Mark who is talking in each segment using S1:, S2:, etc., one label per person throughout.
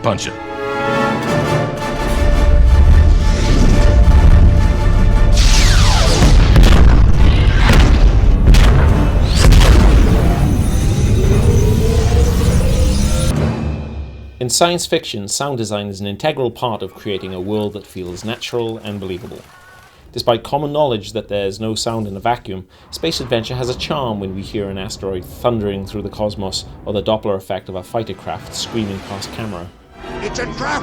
S1: punch it.
S2: In science fiction, sound design is an integral part of creating a world that feels natural and believable. Despite common knowledge that there's no sound in a vacuum, space adventure has a charm when we hear an asteroid thundering through the cosmos or the Doppler effect of a fighter craft screaming past camera.
S3: It's a trap!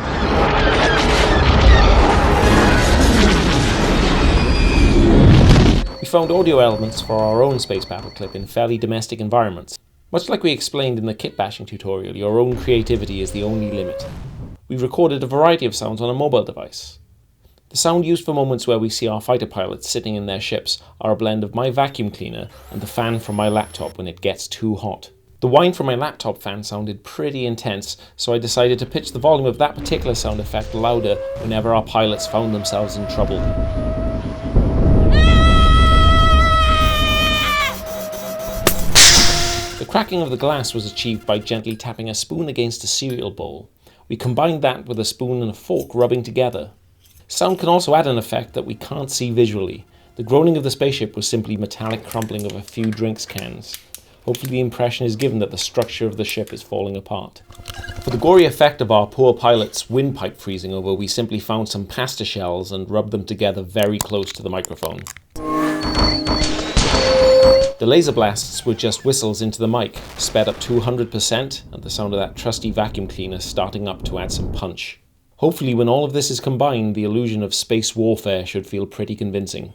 S2: We found audio elements for our own space battle clip in fairly domestic environments. Much like we explained in the kit bashing tutorial, your own creativity is the only limit. We recorded a variety of sounds on a mobile device. The sound used for moments where we see our fighter pilots sitting in their ships are a blend of my vacuum cleaner and the fan from my laptop when it gets too hot. The whine from my laptop fan sounded pretty intense, so I decided to pitch the volume of that particular sound effect louder whenever our pilots found themselves in trouble. The cracking of the glass was achieved by gently tapping a spoon against a cereal bowl. We combined that with a spoon and a fork rubbing together. Sound can also add an effect that we can't see visually. The groaning of the spaceship was simply metallic crumpling of a few drinks cans. Hopefully the impression is given that the structure of the ship is falling apart. For the gory effect of our poor pilot's windpipe freezing over, we simply found some pasta shells and rubbed them together very close to the microphone. The laser blasts were just whistles into the mic, sped up 200%, and the sound of that trusty vacuum cleaner starting up to add some punch. Hopefully when all of this is combined, the illusion of space warfare should feel pretty convincing.